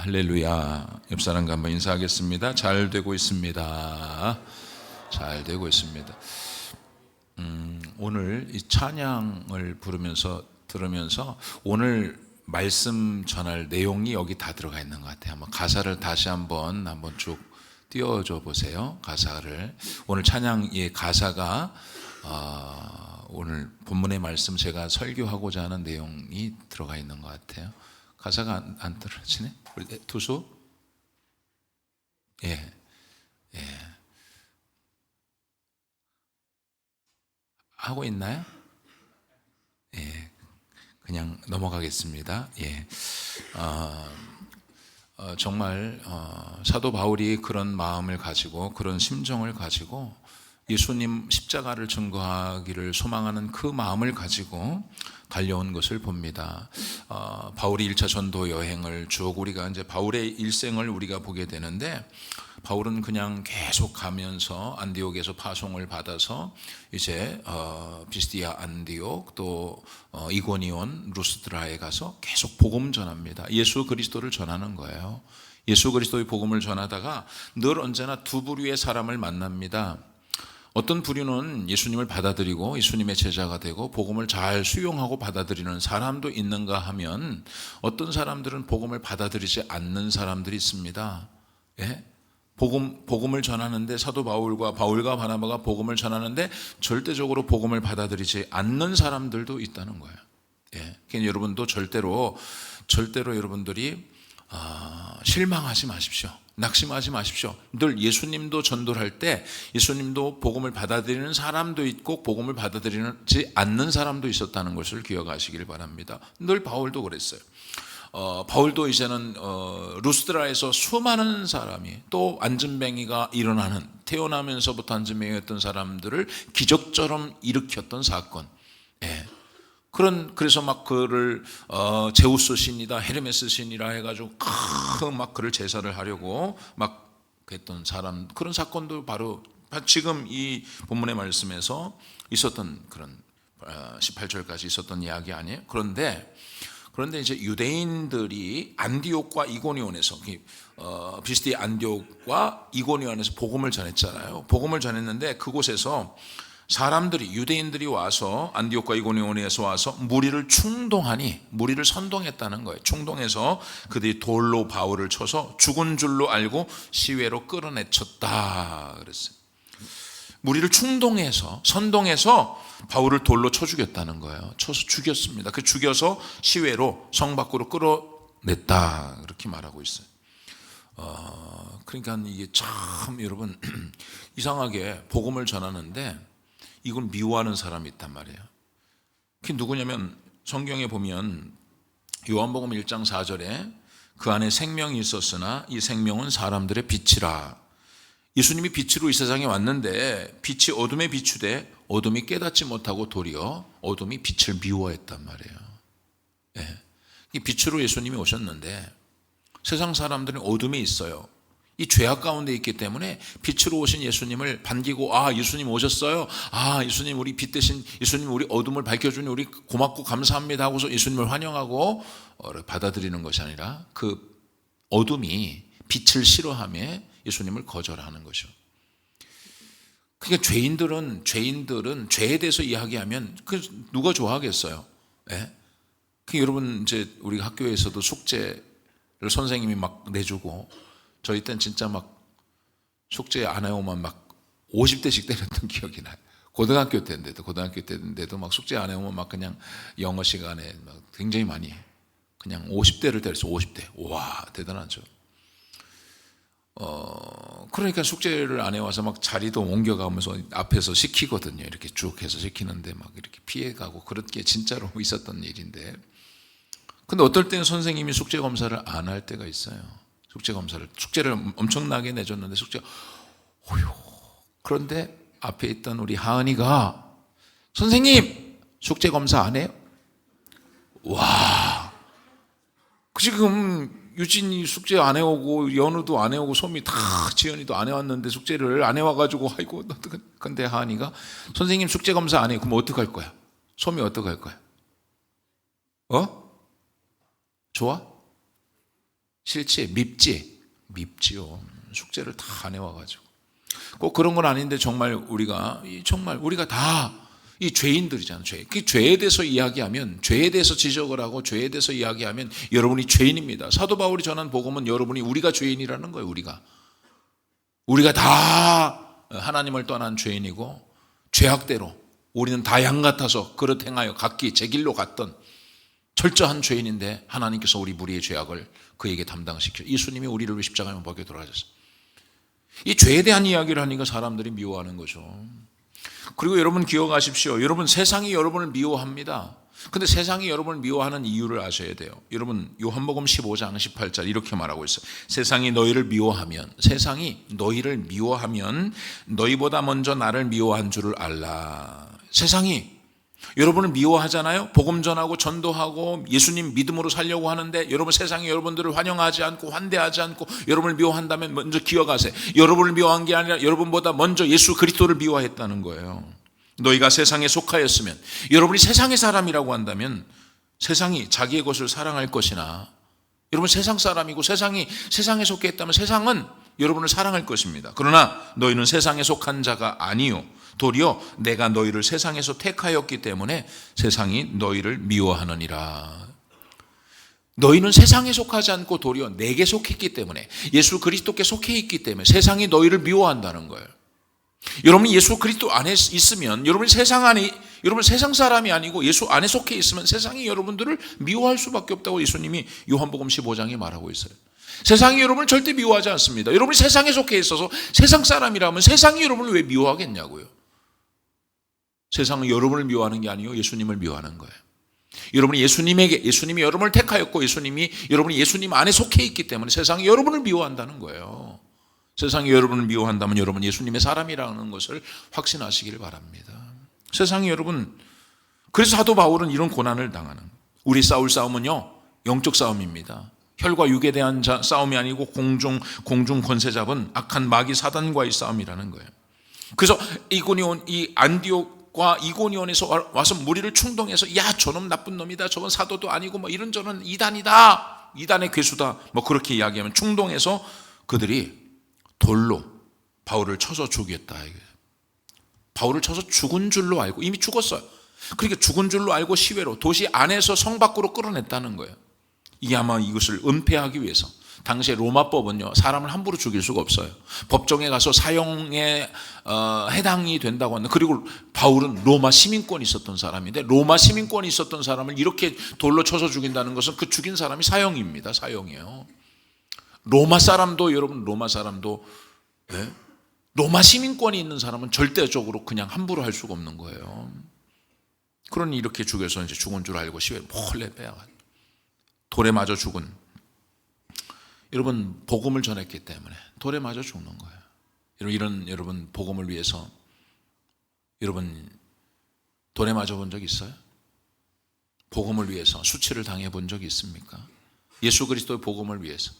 할렐루야. 옆 사람과 한번 인사하겠습니다. 잘 되고 있습니다. 잘 되고 있습니다. 오늘 이 찬양을 들으면서 오늘 말씀 전할 내용이 여기 다 들어가 있는 것 같아요. 한번 가사를 다시 한번 쭉 띄워줘 보세요. 가사를 오늘 찬양의 가사가 오늘 본문의 말씀 제가 설교하고자 하는 내용이 들어가 있는 것 같아요. 가사가 안 떨어지네? 투수? 예. 하고 있나요? 예. 그냥 넘어가겠습니다. 예. 정말 사도 바울이 그런 마음을 가지고 그런 심정을 가지고 예수님 십자가를 증거하기를 소망하는 그 마음을 가지고 달려온 것을 봅니다. 바울이 1차 전도 여행을 쭉 우리가 이제 바울의 일생을 우리가 보게 되는데, 바울은 그냥 계속 가면서 안디옥에서 파송을 받아서 이제 비스디아 안디옥 또 이고니온 루스드라에 가서 계속 복음 전합니다. 예수 그리스도를 전하는 거예요. 예수 그리스도의 복음을 전하다가 늘 언제나 두 부류의 사람을 만납니다. 어떤 부류는 예수님을 받아들이고 예수님의 제자가 되고 복음을 잘 수용하고 받아들이는 사람도 있는가 하면, 어떤 사람들은 복음을 받아들이지 않는 사람들이 있습니다. 예? 복음을 전하는데, 사도 바울과 바나바가 복음을 전하는데 절대적으로 복음을 받아들이지 않는 사람들도 있다는 거예요. 예. 그러니까 여러분도 절대로 여러분들이 실망하지 마십시오. 낙심하지 마십시오. 늘 예수님도 전도를 할 때 예수님도 복음을 받아들이는 사람도 있고 복음을 받아들이지 않는 사람도 있었다는 것을 기억하시길 바랍니다. 늘 바울도 그랬어요. 바울도 이제는 루스드라에서 수많은 사람이, 또 안진뱅이가 일어나는, 태어나면서부터 안진뱅이였던 사람들을 기적처럼 일으켰던 사건. 예. 그래서 막 그를 제우스 신이다, 헤르메스 신이라 해가지고 막 그를 제사를 하려고 막 했던 사람, 그런 사건도 바로 지금 이 본문의 말씀에서 있었던 그런 18절까지 있었던 이야기 아니에요? 그런데 이제 유대인들이 안디옥과 이고니온에서 비스디아 안디옥과 이고니온에서 복음을 전했잖아요. 복음을 전했는데 그곳에서 사람들이, 유대인들이 와서 안디옥과 이고니온에서 와서 무리를 선동했다는 거예요. 충동해서 그들이 돌로 바울을 쳐서 죽은 줄로 알고 시외로 끌어내쳤다 그랬어요. 무리를 선동해서 바울을 돌로 쳐 죽였다는 거예요. 쳐서 죽였습니다. 그 죽여서 시외로 성 밖으로 끌어냈다 그렇게 말하고 있어요. 그러니까 이게 참 여러분 이상하게 복음을 전하는데 이걸 미워하는 사람이 있단 말이에요. 그게 누구냐면, 성경에 보면 요한복음 1장 4절에 그 안에 생명이 있었으나 이 생명은 사람들의 빛이라. 예수님이 빛으로 이 세상에 왔는데 빛이 어둠에 비추되 어둠이 깨닫지 못하고 도리어 어둠이 빛을 미워했단 말이에요. 예. 이 빛으로 예수님이 오셨는데 세상 사람들은 어둠에 있어요. 이 죄악 가운데 있기 때문에 빛으로 오신 예수님을 반기고, 예수님 오셨어요. 예수님 우리 빛 대신 예수님 우리 어둠을 밝혀주니 우리 고맙고 감사합니다 하고서 예수님을 환영하고 받아들이는 것이 아니라, 그 어둠이 빛을 싫어하며 예수님을 거절하는 것이죠. 그러니까 죄인들은 죄에 대해서 이야기하면 누가 좋아하겠어요? 예? 여러분 이제 우리 학교에서도 숙제를 선생님이 막 내주고, 저희 땐 진짜 막 숙제 안 해오면 막 50대씩 때렸던 기억이 나요. 고등학교 때인데도 막 숙제 안 해오면 막 그냥 영어 시간에 막 굉장히 많이 그냥 50대를 때렸어요. 50대. 와, 대단하죠. 그러니까 숙제를 안 해와서 막 자리도 옮겨가면서 앞에서 시키거든요. 이렇게 쭉 해서 시키는데 막 이렇게 피해가고, 그렇게 진짜로 있었던 일인데, 근데 어떨 때는 선생님이 숙제 검사를 안 할 때가 있어요. 숙제를 엄청나게 내줬는데 그런데 앞에 있던 우리 하은이가, 선생님 숙제 검사 안 해요? 와, 지금 유진이 숙제 안 해오고 연우도 안 해오고 소미 다 지연이도 안 해왔는데 숙제를 안 해와가지고, 아이고. 근데 하은이가 선생님 숙제 검사 안 해요. 그럼 어떡할 거야? 소미 어떡할 거야? 좋아? 싫지? 밉지요. 숙제를 다 안 해와가지고. 꼭 그런 건 아닌데 정말 우리가 다 이 죄인들이잖아요. 그 죄에 대해서 이야기하면, 죄에 대해서 지적을 하고 죄에 대해서 이야기하면 여러분이 죄인입니다. 사도 바울이 전한 복음은 여러분이 우리가 죄인이라는 거예요. 우리가 다 하나님을 떠난 죄인이고 죄악대로 우리는 다 양 같아서 그릇 행하여 각기 제 길로 갔던 철저한 죄인인데 하나님께서 우리 무리의 죄악을 그에게 담당시켜 예수님이 우리를 위해 십자가에 못 박혀 돌아가셨어요. 이 죄에 대한 이야기를 하니까 사람들이 미워하는 거죠. 그리고 여러분 기억하십시오. 여러분 세상이 여러분을 미워합니다. 근데 세상이 여러분을 미워하는 이유를 아셔야 돼요. 여러분 요한복음 15장 18절 이렇게 말하고 있어요. 세상이 너희를 미워하면 너희보다 먼저 나를 미워한 줄을 알라. 세상이 여러분을 미워하잖아요. 복음 전하고 전도하고 예수님 믿음으로 살려고 하는데 여러분 세상이 여러분들을 환영하지 않고 환대하지 않고 여러분을 미워한다면 먼저 기억하세요. 여러분을 미워한 게 아니라 여러분보다 먼저 예수 그리스도를 미워했다는 거예요. 너희가 세상에 속하였으면, 여러분이 세상의 사람이라고 한다면 세상이 자기의 것을 사랑할 것이나, 여러분 세상 사람이고 세상에 속해 있다면 세상은 여러분을 사랑할 것입니다. 그러나 너희는 세상에 속한 자가 아니요 도리어 내가 너희를 세상에서 택하였기 때문에 세상이 너희를 미워하느니라. 너희는 세상에 속하지 않고 도리어 내게 속했기 때문에, 예수 그리스도께 속해 있기 때문에 세상이 너희를 미워한다는 거예요. 여러분이 예수 그리스도 안에 있으면, 여러분 세상 사람이 아니고 예수 안에 속해 있으면 세상이 여러분들을 미워할 수밖에 없다고 예수님이 요한복음 15장에 말하고 있어요. 세상이 여러분을 절대 미워하지 않습니다. 여러분이 세상에 속해 있어서 세상 사람이라면 세상이 여러분을 왜 미워하겠냐고요. 세상은 여러분을 미워하는 게 아니요 예수님을 미워하는 거예요. 여러분이 예수님이 여러분을 택하였고 여러분이 예수님 안에 속해 있기 때문에 세상이 여러분을 미워한다는 거예요. 세상이 여러분을 미워한다면 여러분 예수님의 사람이라는 것을 확신하시길 바랍니다. 세상이 여러분, 그래서 사도 바울은 이런 고난을 당하는, 우리 싸울 싸움은요 영적 싸움입니다. 혈과 육에 대한 싸움이 아니고 공중 권세 잡은 악한 마귀 사단과의 싸움이라는 거예요. 그래서 이 안디옥과 이고니온에서 와서 무리를 충동해서, 야 저놈 나쁜 놈이다, 저건 사도도 아니고 이런저런 이단이다, 이단의 괴수다, 그렇게 이야기하면 충동해서 그들이 돌로 바울을 쳐서 죽였다. 바울을 쳐서 죽은 줄로 알고, 이미 죽었어요. 그러니까 죽은 줄로 알고 시외로 도시 안에서 성 밖으로 끌어냈다는 거예요. 이게 아마 이것을 은폐하기 위해서. 당시에 로마법은요 사람을 함부로 죽일 수가 없어요. 법정에 가서 사형에 해당이 된다고 하는데, 그리고 바울은 로마 시민권이 있었던 사람인데 로마 시민권이 있었던 사람을 이렇게 돌로 쳐서 죽인다는 것은 그 죽인 사람이 사형입니다. 사형이에요. 로마 사람도 로마 시민권이 있는 사람은 절대적으로 그냥 함부로 할 수가 없는 거예요. 그러니 이렇게 죽여서 이제 죽은 줄 알고 시외를 몰래 빼앗아 돌에 맞아 죽은, 여러분 복음을 전했기 때문에 돌에 맞아 죽는 거예요. 여러분 복음을 위해서 여러분 돌에 맞아 본 적 있어요? 복음을 위해서 수치를 당해 본 적이 있습니까? 예수 그리스도의 복음을 위해서.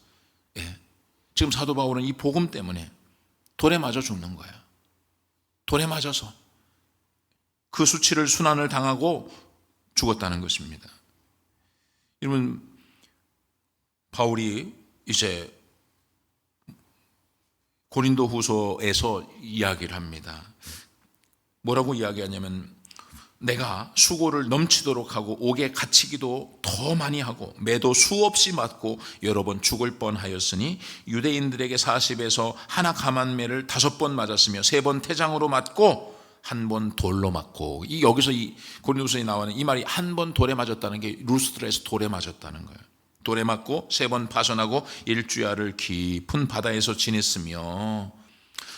지금 사도 바울은 이 복음 때문에 돌에 맞아 죽는 거예요. 돌에 맞아서 그 수치를 순환을 당하고 죽었다는 것입니다. 여러분 바울이 이제 고린도 후서에서 이야기를 합니다. 뭐라고 이야기하냐면, 내가 수고를 넘치도록 하고 옥에 갇히기도 더 많이 하고 매도 수없이 맞고 여러 번 죽을 뻔하였으니 유대인들에게 40에서 하나 감한 매를 5번 맞았으며 3번 태장으로 맞고 1번 돌로 맞고, 여기서 이 고린도서에 나오는 이 말이 한 번 돌에 맞았다는 게 루스트라에서 돌에 맞았다는 거예요. 돌에 맞고 3번 파손하고 1주야를 깊은 바다에서 지냈으며,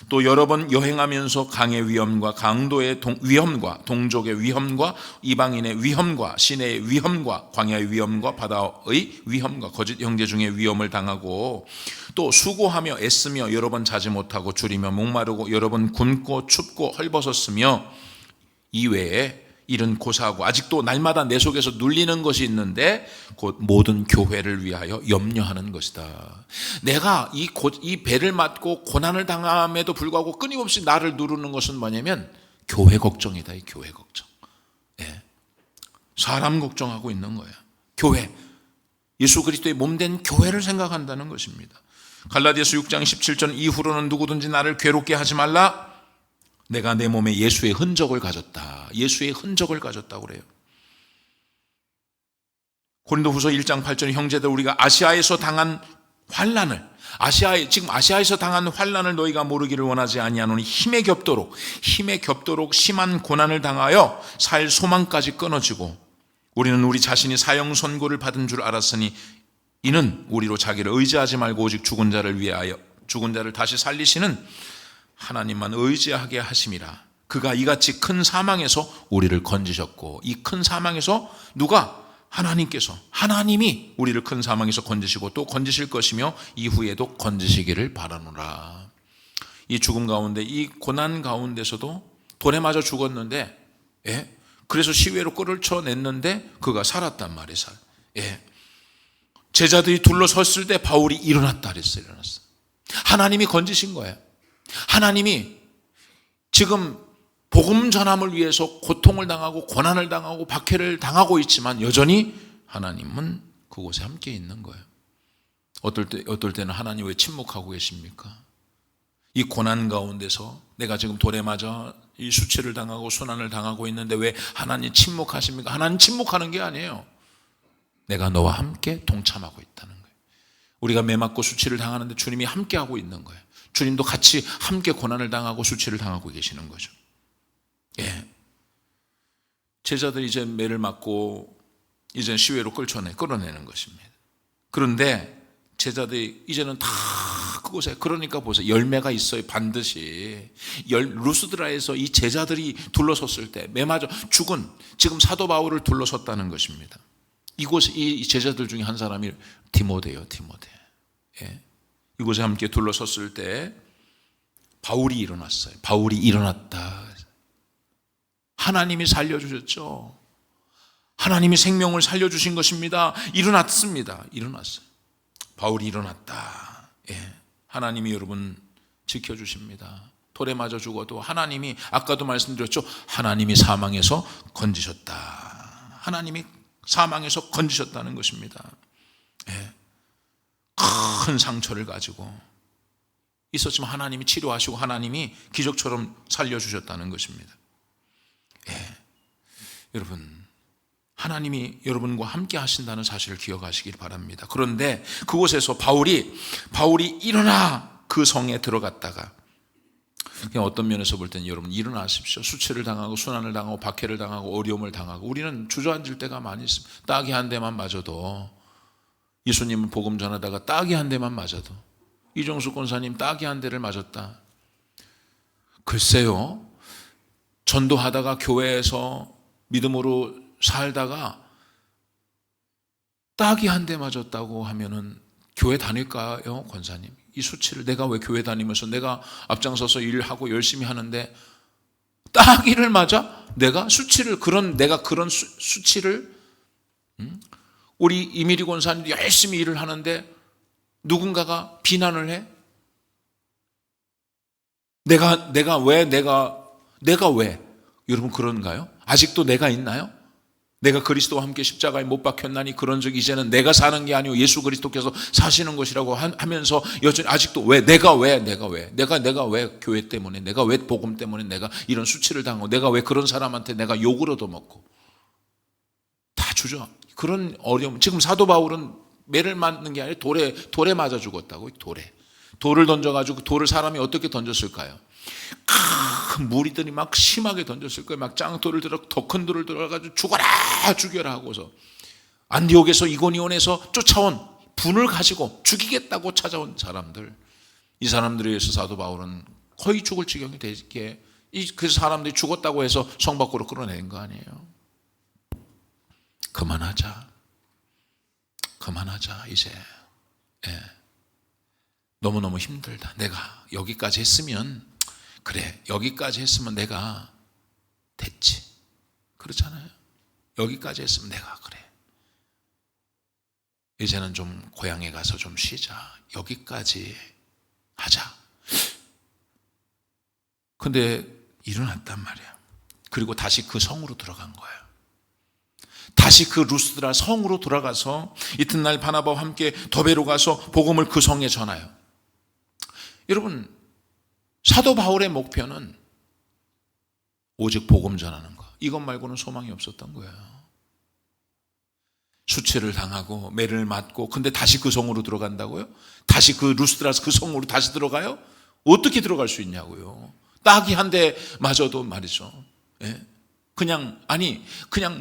또 여러 번 여행하면서 강의 위험과 강도의 위험과 동족의 위험과 이방인의 위험과 시내의 위험과 광야의 위험과 바다의 위험과 거짓 형제 중의 위험을 당하고, 또 수고하며 애쓰며 여러 번 자지 못하고 줄이며 목마르고 여러 번 굶고 춥고 헐벗었으며, 이외에 이런 고사하고 아직도 날마다 내 속에서 눌리는 것이 있는데 곧 모든 교회를 위하여 염려하는 것이다. 내가 이 배를 맞고 고난을 당함에도 불구하고 끊임없이 나를 누르는 것은 뭐냐면 교회 걱정이다. 이 교회 걱정. 사람 걱정하고 있는 거예요. 교회. 예수 그리스도의 몸된 교회를 생각한다는 것입니다. 갈라디아서 6장 17절 이후로는 누구든지 나를 괴롭게 하지 말라. 내가 내 몸에 예수의 흔적을 가졌다. 예수의 흔적을 가졌다고 그래요. 고린도후서 1장 8절 형제들 우리가 아시아에서 당한 환난을 지금 아시아에서 당한 환난을 너희가 모르기를 원하지 아니하노니 힘에 겹도록 심한 고난을 당하여 살 소망까지 끊어지고 우리는 우리 자신이 사형 선고를 받은 줄 알았으니 이는 우리로 자기를 의지하지 말고 오직 죽은 자를 위하여 죽은 자를 다시 살리시는 하나님만 의지하게 하심이라. 그가 이같이 큰 사망에서 우리를 건지셨고 이 큰 사망에서 누가? 하나님이 우리를 큰 사망에서 건지시고 또 건지실 것이며 이후에도 건지시기를 바라노라. 이 죽음 가운데 이 고난 가운데서도 돌에 맞아 죽었는데 그래서 시외로 끌어쳐냈는데 그가 살았단 말이에요. 제자들이 둘러섰을 때 바울이 일어났다 그랬어요. 일어났어. 하나님이 건지신 거예요. 하나님이 지금 복음 전함을 위해서 고통을 당하고 고난을 당하고 박해를 당하고 있지만 여전히 하나님은 그곳에 함께 있는 거예요. 어떨 때는 하나님 왜 침묵하고 계십니까? 이 고난 가운데서 내가 지금 돌에 맞아 이 수치를 당하고 순환을 당하고 있는데 왜 하나님 침묵하십니까? 하나님 침묵하는 게 아니에요. 내가 너와 함께 동참하고 있다는 거예요. 우리가 매 맞고 수치를 당하는데 주님이 함께 하고 있는 거예요. 주님도 같이 함께 고난을 당하고 수치를 당하고 계시는 거죠. 제자들이 이제 매를 맞고 이제 시외로 끌어내는 것입니다. 그런데 제자들이 이제는 다 그곳에 그러니까 보세요. 열매가 있어요. 반드시 루스드라에서 이 제자들이 둘러섰을 때 매 맞아 죽은 지금 사도 바울을 둘러섰다는 것입니다. 이곳에 이 제자들 중에 한 사람이 디모데요. 이곳에 함께 둘러섰을 때 바울이 일어났어요. 바울이 일어났다. 하나님이 살려주셨죠. 하나님이 생명을 살려주신 것입니다. 일어났습니다. 일어났어요. 바울이 일어났다. 하나님이 여러분 지켜주십니다. 돌에 맞아 죽어도 하나님이 아까도 말씀드렸죠. 하나님이 사망에서 건지셨다. 하나님이 사망에서 건지셨다는 것입니다. 큰 상처를 가지고 있었지만 하나님이 치료하시고 하나님이 기적처럼 살려주셨다는 것입니다. 여러분 하나님이 여러분과 함께 하신다는 사실을 기억하시길 바랍니다. 그런데 그곳에서 바울이 일어나 그 성에 들어갔다가 그냥 어떤 면에서 볼 때는 여러분 일어나십시오. 수치를 당하고 순환을 당하고 박해를 당하고 어려움을 당하고 우리는 주저앉을 때가 많이 있습니다. 딱이 한 대만 맞아도 예수님은 복음 전하다가 딱이 한 대만 맞아도 이종수 권사님 딱이 한 대를 맞았다. 글쎄요. 전도하다가 교회에서 믿음으로 살다가 딱이 한 대 맞았다고 하면은 교회 다닐까요, 권사님? 이 수치를 내가 왜 교회 다니면서 내가 앞장서서 일하고 열심히 하는데 딱이를 맞아? 내가 그런 수치를 우리 이미리 권사님도 열심히 일을 하는데 누군가가 비난을 해? 내가 왜? 여러분 그런가요? 아직도 내가 있나요? 내가 그리스도와 함께 십자가에 못 박혔나니 그런 적 이제는 내가 사는 게 아니고 예수 그리스도께서 사시는 것이라고 하면서 여전히 아직도 내가 왜 교회 때문에 내가 왜 복음 때문에 내가 이런 수치를 당하고 내가 왜 그런 사람한테 내가 욕을 얻어먹고 다 주저 그런 어려움. 지금 사도 바울은 매를 맞는 게 아니라 돌에 맞아 죽었다고. 돌을 던져가지고 돌을 사람이 어떻게 던졌을까요? 큰 무리들이 막 심하게 던졌을 거예요. 막 짱돌을 들어 더 큰 돌을 들어가지고 죽여라 하고서 안디옥에서 이고니온에서 쫓아온 분을 가지고 죽이겠다고 찾아온 사람들. 이 사람들에 의해서 사도 바울은 거의 죽을 지경이 되게 그 사람들이 죽었다고 해서 성 밖으로 끌어내는 거 아니에요. 그만하자 이제. 너무너무 힘들다. 내가 여기까지 했으면 내가 됐지. 그렇잖아요. 여기까지 했으면 내가 그래. 이제는 좀 고향에 가서 좀 쉬자. 여기까지 하자. 근데 일어났단 말이야. 그리고 다시 그 성으로 들어간 거예요. 다시 그 루스드라 성으로 돌아가서 이튿날 바나바와 함께 더베로 가서 복음을 그 성에 전하여. 여러분, 사도 바울의 목표는 오직 복음 전하는 거. 이것 말고는 소망이 없었던 거예요. 수치를 당하고 매를 맞고, 근데 다시 그 성으로 들어간다고요? 다시 그 루스드라서 그 성으로 다시 들어가요? 어떻게 들어갈 수 있냐고요. 딱이 한 대 맞아도 말이죠. 예? 그냥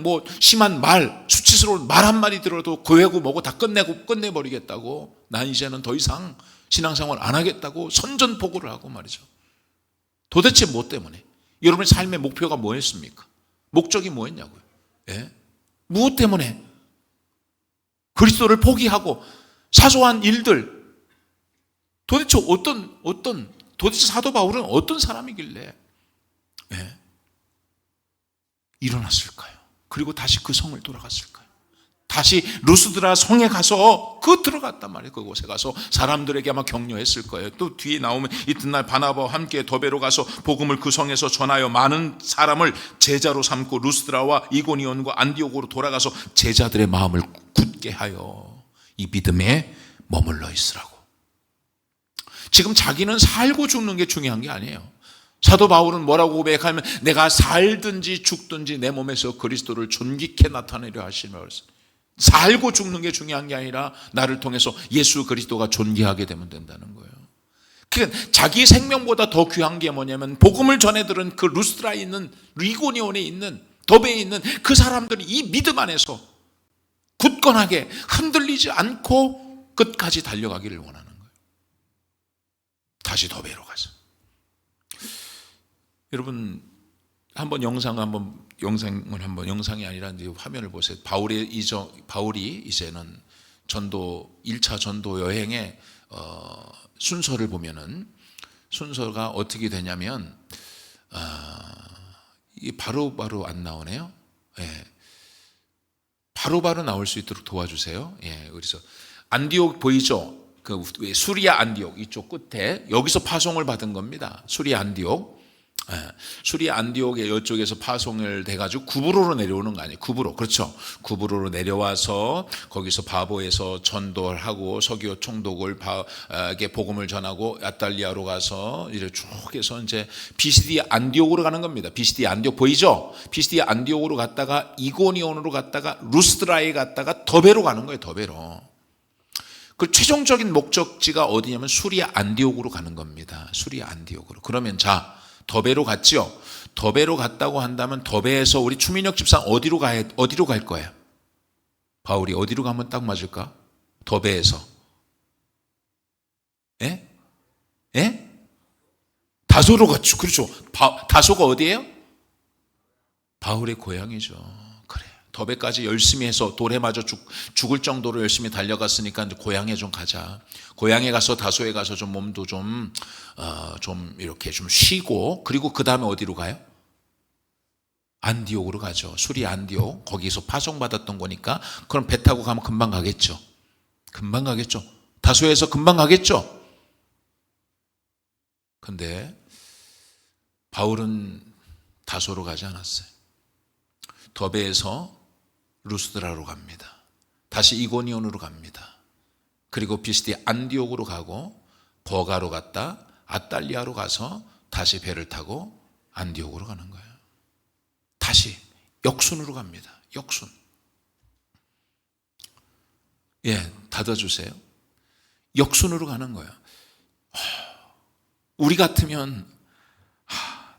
뭐 심한 말, 수치스러운 말 한마디 들어도 교회고 뭐고 다 끝내버리겠다고, 난 이제는 더 이상 신앙생활 안 하겠다고 선전포고를 하고 말이죠. 도대체 뭐 때문에? 여러분의 삶의 목표가 뭐였습니까? 목적이 뭐였냐고요? 예? 무엇 때문에? 그리스도를 포기하고 사소한 일들, 도대체 사도 바울은 어떤 사람이길래 일어났을까요? 그리고 다시 그 성을 돌아갔을까요? 다시 루스드라 성에 가서 들어갔단 말이에요. 그곳에 가서 사람들에게 아마 격려했을 거예요. 또 뒤에 나오면 이튿날 바나바와 함께 더베로 가서 복음을 그 성에서 전하여 많은 사람을 제자로 삼고 루스드라와 이고니온과 안디옥으로 돌아가서 제자들의 마음을 굳게 하여 이 믿음에 머물러 있으라고. 지금 자기는 살고 죽는 게 중요한 게 아니에요. 사도 바울은 뭐라고 고백하면 내가 살든지 죽든지 내 몸에서 그리스도를 존귀케 나타내려 하시며, 살고 죽는 게 중요한 게 아니라 나를 통해서 예수 그리스도가 존귀하게 되면 된다는 거예요. 그러니까 자기 생명보다 더 귀한 게 뭐냐면 복음을 전해들은 그 루스드라에 있는, 이고니온에 있는, 더베에 있는 그 사람들이 이 믿음 안에서 굳건하게 흔들리지 않고 끝까지 달려가기를 원하는 거예요. 다시 더베로 가서. 여러분, 영상이 아니라 이제 화면을 보세요. 바울이 이제는 1차 전도 여행의 순서를 보면은, 순서가 어떻게 되냐면, 이게 바로바로 안 나오네요. 예. 바로바로 나올 수 있도록 도와주세요. 예. 그래서 안디옥 보이죠? 그 수리아 안디옥 이쪽 끝에 여기서 파송을 받은 겁니다. 수리아 안디옥. 수리아 안디옥의 이쪽에서 파송을 돼가지고 구브로로 내려오는 거 아니에요. 구브로, 그렇죠. 구브로로 내려와서 거기서 바보에서 전도를 하고 서기오 총독에게 복음을 전하고 아탈리아로 가서 이제 쭉 해서 이제 비시디 안디옥으로 가는 겁니다. 비시디 안디옥 보이죠? 비시디 안디옥으로 갔다가 이고니온으로 갔다가 루스드라에 갔다가 더베로 가는 거예요. 더베로. 그 최종적인 목적지가 어디냐면 수리아 안디옥으로 가는 겁니다. 수리아 안디옥으로. 그러면 자, 더베로 갔지요. 더베로 갔다고 한다면 더베에서 우리 추민혁 집사 어디로 갈 거예요? 바울이 어디로 가면 딱 맞을까? 더베에서. 예? 예? 다소로 갔죠. 그렇죠. 다소가 어디예요? 바울의 고향이죠. 그래. 더베까지 열심히 해서 돌에 맞아 죽을 정도로 열심히 달려갔으니까 이제 고향에 좀 가자. 고향에 가서 다소에 가서 좀 몸도 좀 이렇게 좀 쉬고, 그리고 그 다음에 어디로 가요? 안디옥으로 가죠. 수리 안디옥. 거기서 파송받았던 거니까 그럼 배 타고 가면 금방 가겠죠. 금방 가겠죠. 다소에서 금방 가겠죠. 근데 바울은 다소로 가지 않았어요. 더베에서 루스드라로 갑니다. 다시 이고니온으로 갑니다. 그리고 비시디 안디옥으로 가고 버가로 갔다 아탈리아로 가서 다시 배를 타고 안디옥으로 가는 거예요. 다시 역순으로 갑니다. 역순. 예, 닫아주세요. 역순으로 가는 거예요. 우리 같으면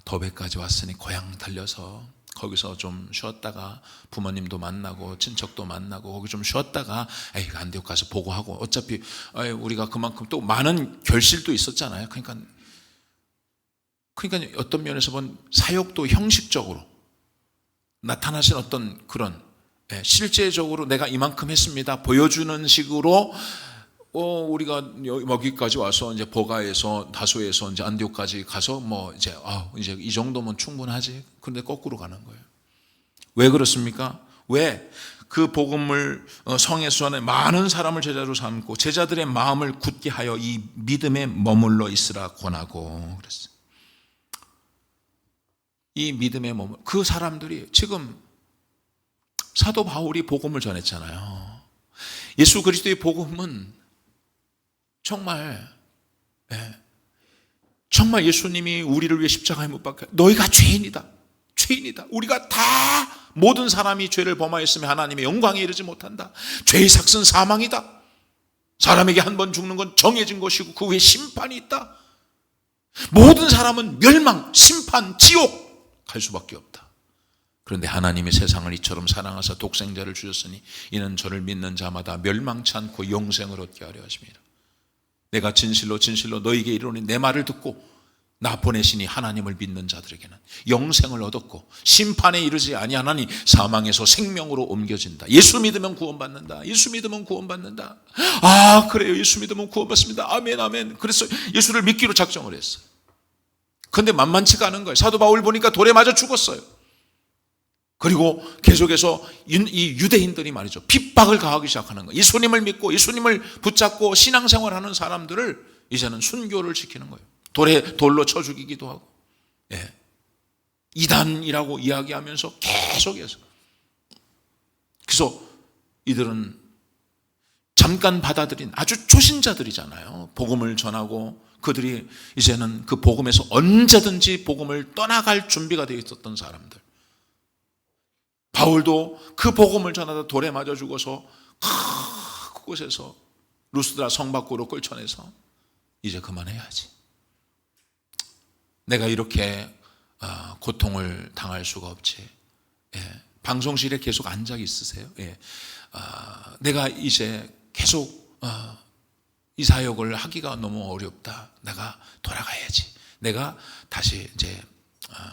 더베까지 왔으니 고향 달려서 거기서 좀 쉬었다가 부모님도 만나고 친척도 만나고 거기 좀 쉬었다가 안디옥 가서 보고하고, 어차피 우리가 그만큼 또 많은 결실도 있었잖아요. 그러니까 어떤 면에서 보면 사역도 형식적으로 나타나신 어떤 그런 실제적으로 내가 이만큼 했습니다 보여주는 식으로 우리가 여기까지 와서 이제 버가에서 다소에서 이제 안디옥까지 가서 이제 이 정도면 충분하지. 근데 거꾸로 가는 거예요. 왜 그렇습니까? 왜? 그 복음을 성에서 전해 많은 사람을 제자로 삼고 제자들의 마음을 굳게 하여 이 믿음에 머물러 있으라 권하고 그랬어요. 이 믿음에 머물러 그 사람들이 지금 사도 바울이 복음을 전했잖아요. 예수 그리스도의 복음은 정말 정말 예수님이 우리를 위해 십자가에 못 박혀 너희가 죄인이다. 우리가 다 모든 사람이 죄를 범하였으며 하나님의 영광에 이르지 못한다. 죄의 삭은 사망이다. 사람에게 한 번 죽는 건 정해진 것이고 그 후에 심판이 있다. 모든 사람은 멸망, 심판, 지옥 갈 수밖에 없다. 그런데 하나님이 세상을 이처럼 사랑하사 독생자를 주셨으니 이는 저를 믿는 자마다 멸망치 않고 영생을 얻게 하려 하십니다. 내가 진실로 너희에게 이르노니 내 말을 듣고 나 보내시니 하나님을 믿는 자들에게는 영생을 얻었고 심판에 이르지 아니하나니 사망에서 생명으로 옮겨진다. 예수 믿으면 구원받는다. 아, 그래요. 예수 믿으면 구원받습니다. 아멘. 그래서 예수를 믿기로 작정을 했어요. 그런데 만만치가 않은 거예요. 사도 바울 보니까 돌에 맞아 죽었어요. 그리고 계속해서 이 유대인들이 말이죠, 핍박을 가하기 시작하는 거예요. 예수님을 믿고 예수님을 붙잡고 신앙생활하는 사람들을 이제는 순교를 시키는 거예요. 돌로 쳐 죽이기도 하고, 이단이라고 이야기하면서 계속해서. 그래서 이들은 잠깐 받아들인 아주 초신자들이잖아요. 복음을 전하고 그들이 이제는 그 복음에서 언제든지 복음을 떠나갈 준비가 되어 있었던 사람들. 바울도 그 복음을 전하다 돌에 맞아 죽어서 그곳에서 루스드라 성 밖으로 끌쳐내서 이제 그만해야지. 내가 이렇게 고통을 당할 수가 없지. 방송실에 계속 앉아 있으세요. 내가 이제 계속 이 사역을 하기가 너무 어렵다. 내가 돌아가야지. 내가 다시 이제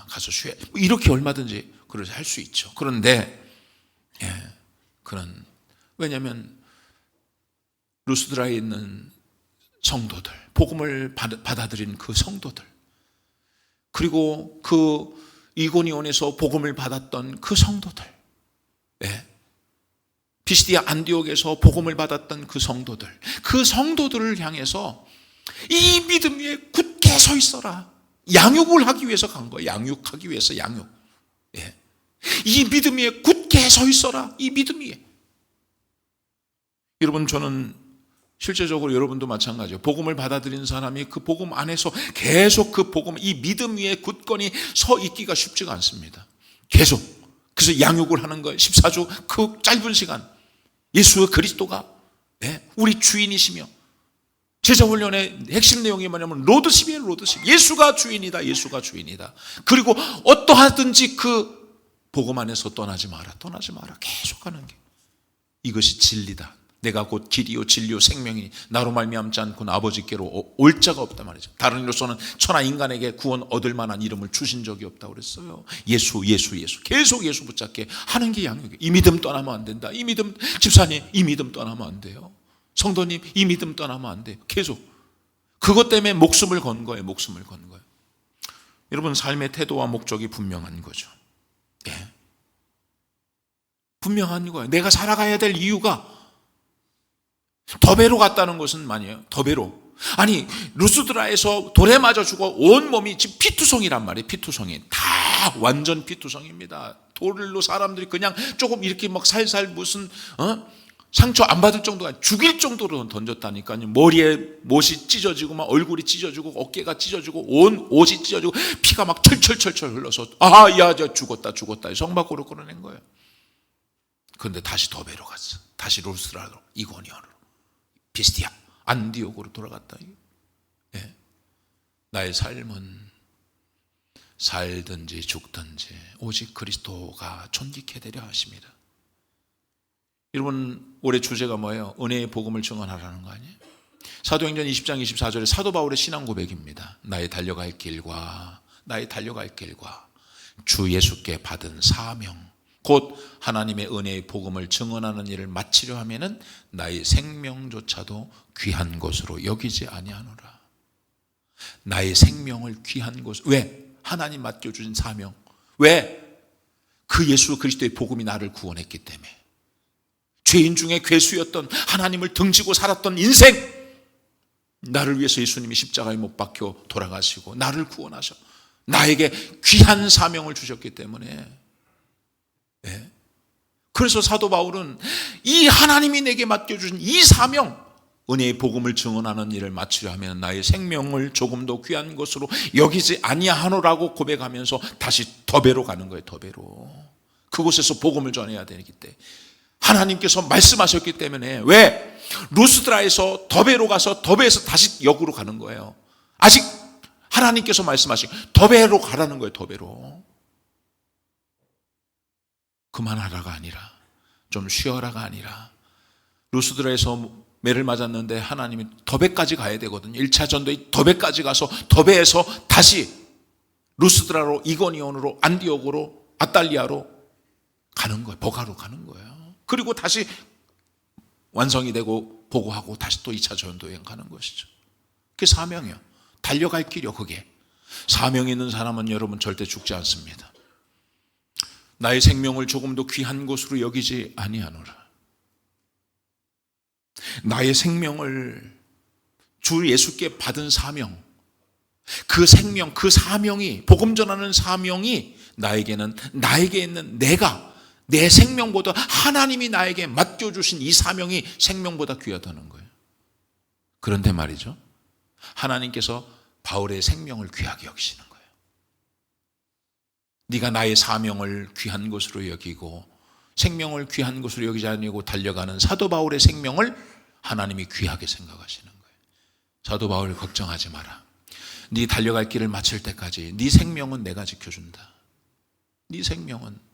가서 쉬어. 이렇게 얼마든지 그렇게 할 수 있죠. 그런데 왜냐하면 루스드라에 있는 성도들, 복음을 받아들인 그 성도들, 그리고 그 이고니온에서 복음을 받았던 그 성도들, 피시디아 안디옥에서 복음을 받았던 그 성도들을 향해서 이 믿음 위에 굳게 서 있어라. 양육을 하기 위해서 간 거예요. 양육하기 위해서. 이 믿음 위에 굳게 서 있어라. 이 믿음 위에. 여러분, 저는 실제적으로 여러분도 마찬가지예요. 복음을 받아들인 사람이 그 복음 안에서 계속 그 복음, 이 믿음 위에 굳건히 서 있기가 쉽지가 않습니다. 계속. 그래서 양육을 하는 거예요. 14주 그 짧은 시간. 예수 그리스도가 우리 주인이시며, 제자훈련의 핵심 내용이 뭐냐면 로드십이에요. 로드십. 예수가 주인이다. 그리고 어떠하든지 그 복음 안에서 떠나지 마라. 계속하는 게, 이것이 진리다. 내가 곧 길이요 진리요 생명이니 나로 말미암지 않고는 아버지께로 올 자가 없단 말이죠. 다른 이로서는 천하 인간에게 구원 얻을 만한 이름을 주신 적이 없다고 그랬어요. 예수. 계속 예수 붙잡게 하는 게 양육이에요. 이 믿음 떠나면 안 된다. 이 믿음, 집사님, 이 믿음 떠나면 안 돼요. 성도님, 이 믿음 떠나면 안 돼요. 계속. 그것 때문에 목숨을 건 거예요. 여러분, 삶의 태도와 목적이 분명한 거죠. 분명한 거예요. 내가 살아가야 될 이유가 더베로 갔다는 것은 말이에요. 더베로. 아니, 루스드라에서 돌에 맞아 죽어 온몸이 지금 피투성이란 말이에요. 피투성이. 다 완전 피투성입니다. 돌로 사람들이 그냥 조금 이렇게 막 살살 무슨 상처 안 받을 정도가, 죽일 정도로 던졌다니까요. 머리에 못이 찢어지고 막 얼굴이 찢어지고 어깨가 찢어지고 온 옷이 찢어지고 피가 막 철철 흘러서 저 죽었다 성 밖으로 끌어낸 거예요. 그런데 다시 더베로 갔어. 다시 루스드라로, 이고니온으로, 피시디아 안디옥으로 돌아갔다. 나의 삶은 살든지 죽든지 오직 그리스도가 존귀케 되려 하십니다. 여러분, 올해 주제가 뭐예요? 은혜의 복음을 증언하라는 거 아니에요? 사도행전 20장 24절에 사도 바울의 신앙 고백입니다. 나의 달려갈 길과 주 예수께 받은 사명, 곧 하나님의 은혜의 복음을 증언하는 일을 마치려 하면은 나의 생명조차도 귀한 것으로 여기지 아니하노라. 나의 생명을 귀한 것. 왜? 하나님 맡겨주신 사명. 왜? 그 예수 그리스도의 복음이 나를 구원했기 때문에. 죄인 중에 괴수였던, 하나님을 등지고 살았던 인생, 나를 위해서 예수님이 십자가에 못 박혀 돌아가시고 나를 구원하셔 나에게 귀한 사명을 주셨기 때문에 그래서 사도 바울은 이 하나님이 내게 맡겨주신 이 사명, 은혜의 복음을 증언하는 일을 마치려 하면 나의 생명을 조금도 귀한 것으로 여기지 아니하노라고 고백하면서 다시 더베로 가는 거예요. 더베로. 그곳에서 복음을 전해야 되기 때문에 하나님께서 말씀하셨기 때문에, 왜? 루스드라에서 더베로 가서 더베에서 다시 역으로 가는 거예요. 아직 하나님께서 말씀하신 더베로 가라는 거예요. 더베로. 그만하라가 아니라, 좀 쉬어라가 아니라, 루스드라에서 매를 맞았는데 하나님이 더베까지 가야 되거든요. 1차 전도에 더베까지 가서 더베에서 다시 루스드라로, 이고니온으로, 안디옥으로, 아달리아로 가는 거예요. 버가로 가는 거예요. 그리고 다시 완성이 되고 보고하고 다시 또 2차 전도여행 가는 것이죠. 그게 사명이에요. 달려갈 길이요. 그게 사명이 있는 사람은 여러분 절대 죽지 않습니다. 나의 생명을 조금도 귀한 것으로 여기지 아니하노라. 나의 생명을 주 예수께 받은 사명, 그 생명, 그 사명이, 복음 전하는 사명이 나에게 있는 내 생명보다, 하나님이 나에게 맡겨주신 이 사명이 생명보다 귀하다는 거예요. 그런데 말이죠, 하나님께서 바울의 생명을 귀하게 여기시는 거예요. 네가 나의 사명을 귀한 것으로 여기고 생명을 귀한 것으로 여기지 아니고 달려가는 사도 바울의 생명을 하나님이 귀하게 생각하시는 거예요. 사도 바울, 걱정하지 마라. 네 달려갈 길을 마칠 때까지 네 생명은 내가 지켜준다. 네 생명은.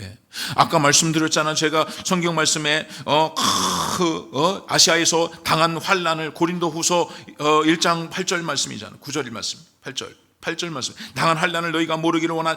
예. 아까 말씀드렸잖아. 제가 성경 말씀에 아시아에서 당한 환난을, 고린도후서 1장 8절 말씀이잖아. 9절 말씀, 8절 말씀. 당한 환난을 너희가 모르기를 원한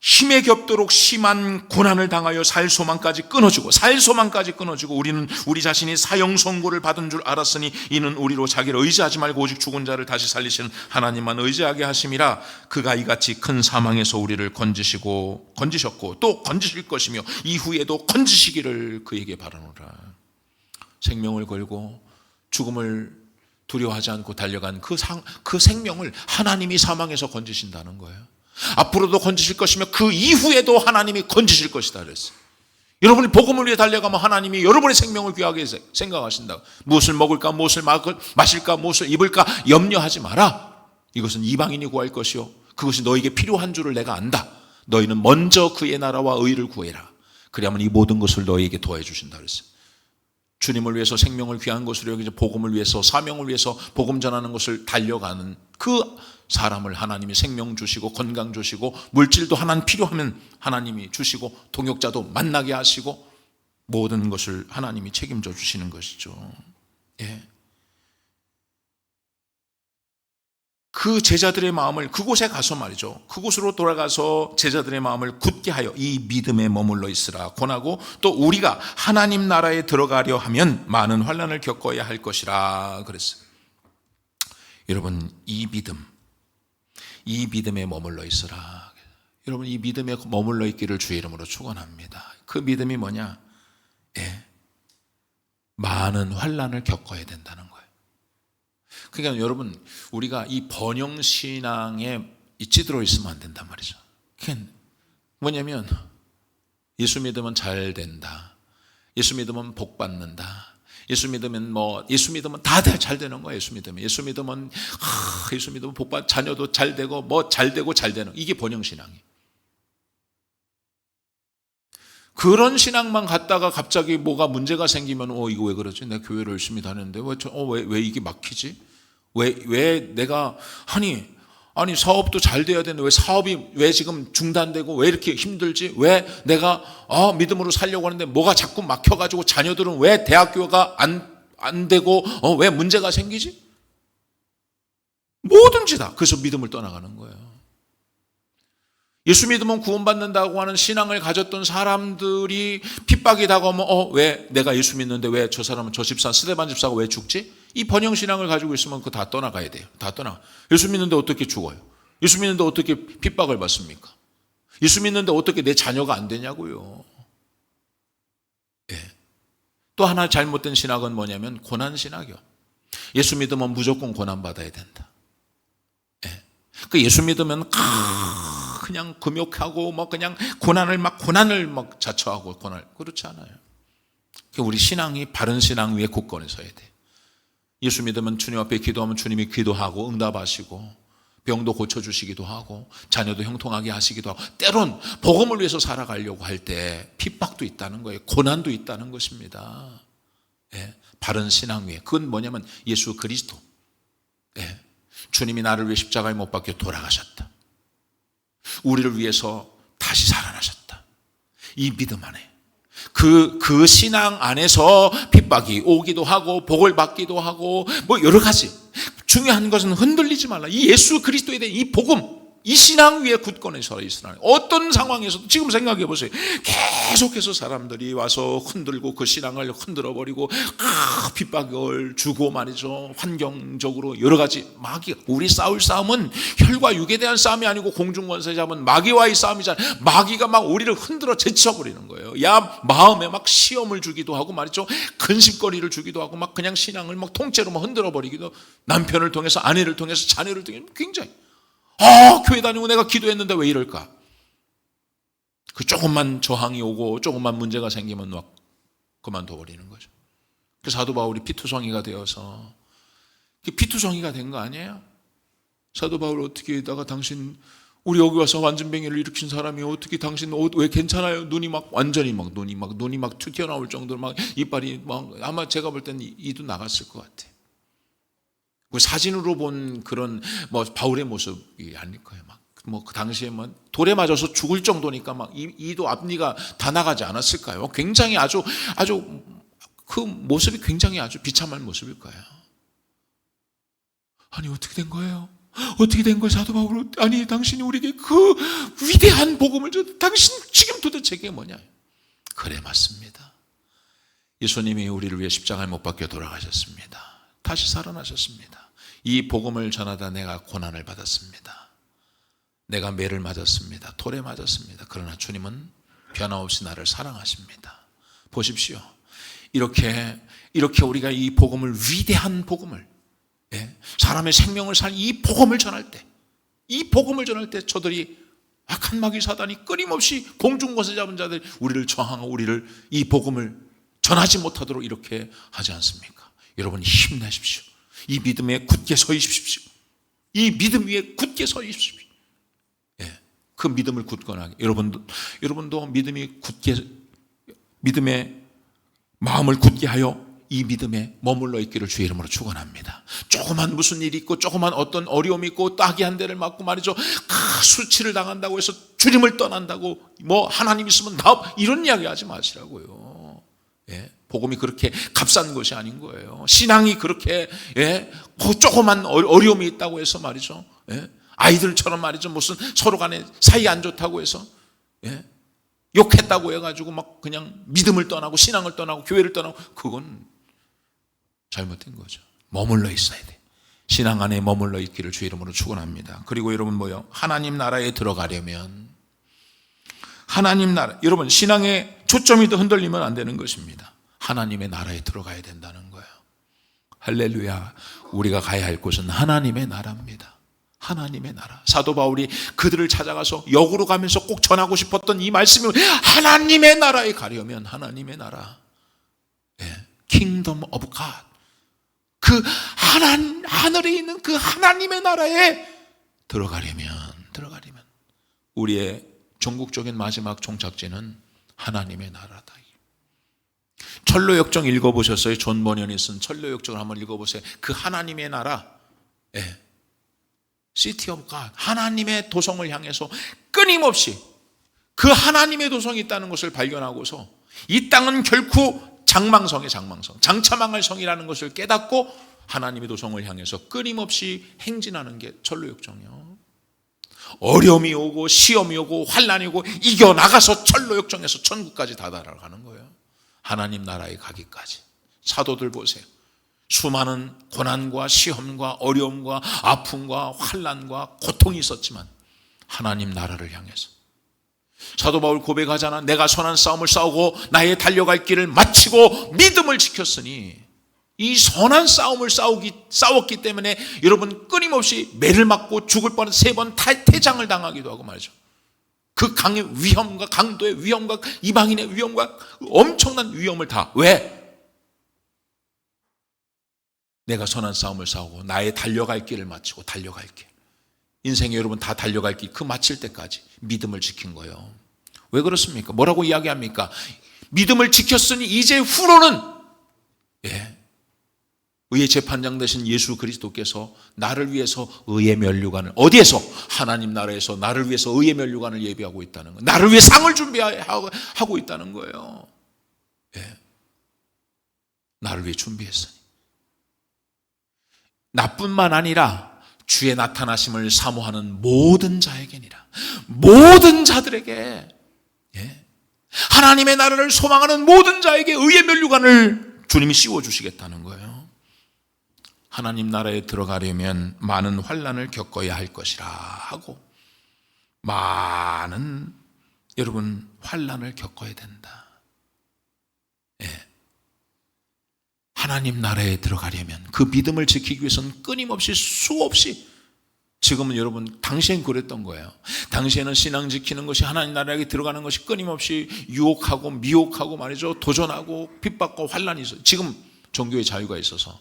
힘에 겹도록 심한 고난을 당하여 살 소망까지 끊어지고 우리는 우리 자신이 사형 선고를 받은 줄 알았으니 이는 우리로 자기를 의지하지 말고 오직 죽은 자를 다시 살리시는 하나님만 의지하게 하심이라. 그가 이같이 큰 사망에서 우리를 건지셨고 또 건지실 것이며 이후에도 건지시기를 그에게 바라노라. 생명을 걸고 죽음을 두려워하지 않고 달려간 그 생명을 하나님이 사망에서 건지신다는 거예요. 앞으로도 건지실 것이며 그 이후에도 하나님이 건지실 것이다 그랬어요. 여러분이 복음을 위해 달려가면 하나님이 여러분의 생명을 귀하게 생각하신다. 무엇을 먹을까, 무엇을 마실까, 무엇을 입을까 염려하지 마라. 이것은 이방인이 구할 것이요 그것이 너에게 필요한 줄을 내가 안다. 너희는 먼저 그의 나라와 의를 구해라. 그리하면 이 모든 것을 너희에게 더해 주신다 그랬어요. 주님을 위해서 생명을 귀한 것으로 여기서 복음을 위해서, 사명을 위해서 복음 전하는 것을 달려가는 그 사람을 하나님이 생명 주시고 건강 주시고 물질도 하나님 필요하면 하나님이 주시고 동역자도 만나게 하시고 모든 것을 하나님이 책임져 주시는 것이죠. 예. 그 제자들의 마음을 그곳에 가서 말이죠. 그곳으로 돌아가서 제자들의 마음을 굳게 하여 이 믿음에 머물러 있으라 권하고, 또 우리가 하나님 나라에 들어가려 하면 많은 환난을 겪어야 할 것이라 그랬어요. 여러분, 이 믿음에 머물러 있으라. 여러분, 이 믿음에 머물러 있기를 주의 이름으로 축원합니다. 그 믿음이 뭐냐? 예. 많은 환난을 겪어야 된다는 거예요. 그러니까 여러분, 우리가 이 번영신앙에 찌들어 있으면 안 된단 말이죠. 그게 뭐냐면, 예수 믿으면 잘 된다, 예수 믿으면 복 받는다, 예수 믿으면 다 잘 되는 거야. 예수 믿으면 복 받, 자녀도 잘 되고 잘 되는, 이게 번영신앙이에요. 그런 신앙만 갖다가 갑자기 뭐가 문제가 생기면 이거 왜 그러지? 내가 교회를 열심히 다녔는데 왜 이게 막히지? 왜 내가 아니 사업도 잘 돼야 되는데 왜 사업이 왜 지금 중단되고 왜 이렇게 힘들지? 왜 내가 믿음으로 살려고 하는데 뭐가 자꾸 막혀가지고 자녀들은 왜 대학교가 안 되고 왜 문제가 생기지? 뭐든지 다. 그래서 믿음을 떠나가는 거예요. 예수 믿으면 구원받는다고 하는 신앙을 가졌던 사람들이 핍박이 다가오면 왜 내가 예수 믿는데 왜 저 사람은, 저 집사 스데반 집사가 왜 죽지? 이 번영신앙을 가지고 있으면 그거 다 떠나가야 돼요. 다 떠나. 예수 믿는데 어떻게 죽어요? 예수 믿는데 어떻게 핍박을 받습니까? 예수 믿는데 어떻게 내 자녀가 안 되냐고요. 예. 또 하나 잘못된 신학은 뭐냐면 고난신학이요. 예수 믿으면 무조건 고난받아야 된다. 예. 그 예수 믿으면 그냥 금욕하고 뭐 그냥 고난을 막 자처하고 그렇지 않아요. 우리 신앙이 바른 신앙 위에 굳건히 서야 돼. 예수 믿으면 주님 앞에 기도하면 주님이 기도하고 응답하시고 병도 고쳐주시기도 하고 자녀도 형통하게 하시기도 하고 때론 복음을 위해서 살아가려고 할 때 핍박도 있다는 거예요. 고난도 있다는 것입니다. 예, 바른 신앙 위에. 그건 뭐냐면 예수 그리스도. 예, 주님이 나를 위해 십자가에 못 박혀 돌아가셨다. 우리를 위해서 다시 살아나셨다. 이 믿음 안에 그 신앙 안에서 핍박이 오기도 하고 복을 받기도 하고 뭐 여러 가지. 중요한 것은 흔들리지 말라. 이 예수 그리스도에 대한 이 복음, 이 신앙 위에 굳건히 서 있으라. 어떤 상황에서도 지금 생각해 보세요. 계속해서 사람들이 와서 흔들고 그 신앙을 흔들어 버리고 핍박을 주고 말이죠. 환경적으로 여러 가지 마귀. 우리 싸울 싸움은 혈과 육에 대한 싸움이 아니고 공중권세 잡은 마귀와의 싸움이잖아요. 마귀가 막 우리를 흔들어 제쳐 버리는 거예요. 야 마음에 막 시험을 주기도 하고 말이죠. 근심거리를 주기도 하고 막 그냥 신앙을 막 통째로 막 흔들어 버리기도. 남편을 통해서 아내를 통해서 자녀를 통해서 굉장히 교회 다니고 내가 기도했는데 왜 이럴까? 그 조금만 저항이 오고 조금만 문제가 생기면 막 그만둬 버리는 거죠. 그 사도 바울이 피투성이가 되어서 피투성이가 된 거 아니에요? 사도 바울 어떻게 했다가 당신 우리 여기 와서 완전병이를 일으킨 사람이 어떻게 당신 왜 괜찮아요? 눈이 막 완전히 막 눈이 막 튀어나올 정도로 막 이빨이 막 아마 제가 볼 때는 이도 나갔을 것 같아. 그 사진으로 본 그런 뭐 바울의 모습이 아닐 거예요. 막 뭐 그 당시에 뭐 돌에 맞아서 죽을 정도니까 막 이도 앞니가 다 나가지 않았을까요? 굉장히 아주 그 모습이 굉장히 아주 비참한 모습일 거예요. 아니 어떻게 된 거예요? 어떻게 된 거예요, 사도 바울? 아니 당신이 우리에게 그 위대한 복음을 줘. 당신 지금 도대체 이게 뭐냐? 그래 맞습니다. 예수님이 우리를 위해 십자가에 못 박혀 돌아가셨습니다. 다시 살아나셨습니다. 이 복음을 전하다 내가 고난을 받았습니다. 내가 매를 맞았습니다. 돌에 맞았습니다. 그러나 주님은 변함없이 나를 사랑하십니다. 보십시오. 이렇게 우리가 이 복음을 위대한 복음을 사람의 생명을 살 이 복음을 전할 때 저들이 악한 마귀 사단이 끊임없이 공중권세 잡은 자들 우리를 저항하고 우리를 이 복음을 전하지 못하도록 이렇게 하지 않습니까? 여러분 힘내십시오. 이 믿음에 굳게 서 있으십시오. 이 믿음 위에 굳게 서 있으십시오. 그 믿음을 굳건하게 여러분도 믿음의 마음을 굳게 하여 이 믿음에 머물러 있기를 주의 이름으로 축원합니다. 조그만 무슨 일이 있고 조그만 어떤 어려움이 있고 딱이 한 대를 맞고 말이죠. 수치를 당한다고 해서 주님을 떠난다고 뭐 하나님 있으면 나 이런 이야기 하지 마시라고요. 복음이 그렇게 값싼 것이 아닌 거예요. 신앙이 그렇게 그 조그만 어려움이 있다고 해서 말이죠. 아이들처럼 말이죠. 무슨 서로 간에 사이 안 좋다고 해서 욕했다고 해가지고 막 그냥 믿음을 떠나고 신앙을 떠나고 교회를 떠나고 그건 잘못된 거죠. 머물러 있어야 돼. 신앙 안에 머물러 있기를 주의 이름으로 축원합니다. 그리고 여러분 뭐요? 하나님 나라에 들어가려면 하나님 나라 여러분 신앙의 초점이 더 흔들리면 안 되는 것입니다. 하나님의 나라에 들어가야 된다는 거예요. 할렐루야. 우리가 가야 할 곳은 하나님의 나라입니다. 하나님의 나라. 사도 바울이 그들을 찾아가서 역으로 가면서 꼭 전하고 싶었던 이 말씀이 하나님의 나라에 가려면 하나님의 나라. Kingdom of God. 그 하늘에 있는 그 하나님의 나라에 들어가려면 우리의 전국적인 마지막 종착지는 하나님의 나라다. 철로역정 읽어보셨어요? 존 버년이 쓴 철로역정을 한번 읽어보세요. 그 하나님의 나라. City of God, 하나님의 도성을 향해서 끊임없이 그 하나님의 도성이 있다는 것을 발견하고서 이 땅은 결코 장망성의 장차망할 성이라는 것을 깨닫고 하나님의 도성을 향해서 끊임없이 행진하는 게 철로역정이요. 어려움이 오고 시험이 오고 환난이 오고 이겨나가서 철로역정에서 천국까지 다다라가는 거예요. 하나님 나라에 가기까지. 사도들 보세요. 수많은 고난과 시험과 어려움과 아픔과 환난과 고통이 있었지만 하나님 나라를 향해서 사도 바울 고백하잖아. 내가 선한 싸움을 싸우고 나의 달려갈 길을 마치고 믿음을 지켰으니 이 선한 싸움을 싸웠기 때문에 여러분 끊임없이 매를 맞고 죽을 뻔한 3번 태장을 당하기도 하고 말이죠. 그 강의 위험과 강도의 위험과 이방인의 위험과 엄청난 위험을 다. 왜? 내가 선한 싸움을 싸우고 나의 달려갈 길을 마치고 달려갈 길. 인생에 여러분 다 달려갈 길 그 마칠 때까지 믿음을 지킨 거예요. 왜 그렇습니까? 뭐라고 이야기합니까? 믿음을 지켰으니 이제 후로는 의의 재판장 되신 예수 그리스도께서 나를 위해서 의의 면류관을 어디에서? 하나님 나라에서 나를 위해서 의의 면류관을 예비하고 있다는 거예요. 나를 위해 상을 준비하고 있다는 거예요. 나를 위해 준비했으니. 나뿐만 아니라 주의 나타나심을 사모하는 모든 자에게니라. 모든 자들에게, 하나님의 나라를 소망하는 모든 자에게 의의 면류관을 주님이 씌워주시겠다는 거예요. 하나님 나라에 들어가려면 많은 환난을 겪어야 할 것이라 하고, 많은 여러분 환난을 겪어야 된다. 하나님 나라에 들어가려면 그 믿음을 지키기 위해서는 끊임없이 수없이, 지금은 여러분 당시엔 그랬던 거예요. 당시에는 신앙 지키는 것이, 하나님 나라에 들어가는 것이 끊임없이 유혹하고 미혹하고 말이죠, 도전하고 핍박과 환난이 있어요. 지금 종교의 자유가 있어서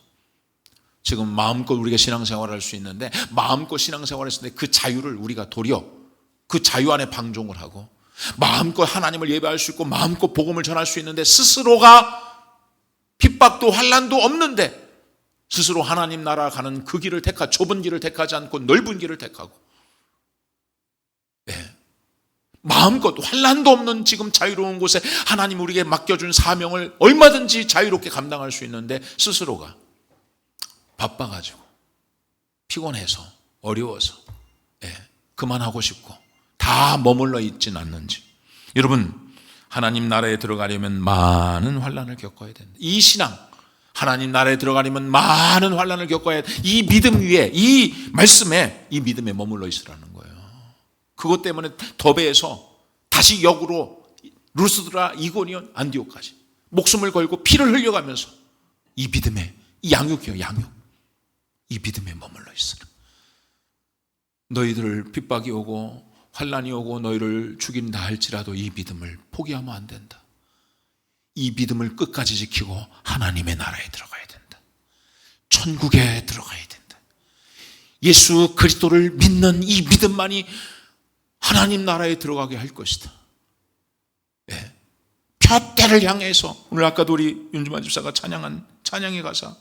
지금 마음껏 우리가 신앙생활을 할 수 있는데, 마음껏 신앙생활을 했을 때 그 자유를 우리가 도리어 그 자유 안에 방종을 하고 마음껏 하나님을 예배할 수 있고 마음껏 복음을 전할 수 있는데, 스스로가 핍박도 환난도 없는데 스스로 하나님 나라 가는 그 길을 좁은 길을 택하지 않고 넓은 길을 택하고, 마음껏 환난도 없는 지금 자유로운 곳에 하나님 우리에게 맡겨준 사명을 얼마든지 자유롭게 감당할 수 있는데, 스스로가 바빠가지고 피곤해서 어려워서 그만하고 싶고 다 머물러 있진 않는지. 여러분, 하나님 나라에 들어가려면 많은 환난을 겪어야 된다. 이 신앙, 하나님 나라에 들어가려면 많은 환난을 겪어야 돼. 이 믿음 위에, 이 말씀에, 이 믿음에 머물러 있으라는 거예요. 그것 때문에 더베에서 다시 역으로 루스드라, 이고니온, 안디옥까지 목숨을 걸고 피를 흘려가면서 이 믿음에, 이 양육이요, 양육, 이 믿음에 머물러 있으라. 너희들 핍박이 오고 환난이 오고 너희를 죽인다 할지라도 이 믿음을 포기하면 안 된다. 이 믿음을 끝까지 지키고 하나님의 나라에 들어가야 된다. 천국에 들어가야 된다. 예수 그리스도를 믿는 이 믿음만이 하나님 나라에 들어가게 할 것이다. 푯대를 향해서, 오늘 아까도 우리 윤주만 집사가 찬양한 찬양의 가사,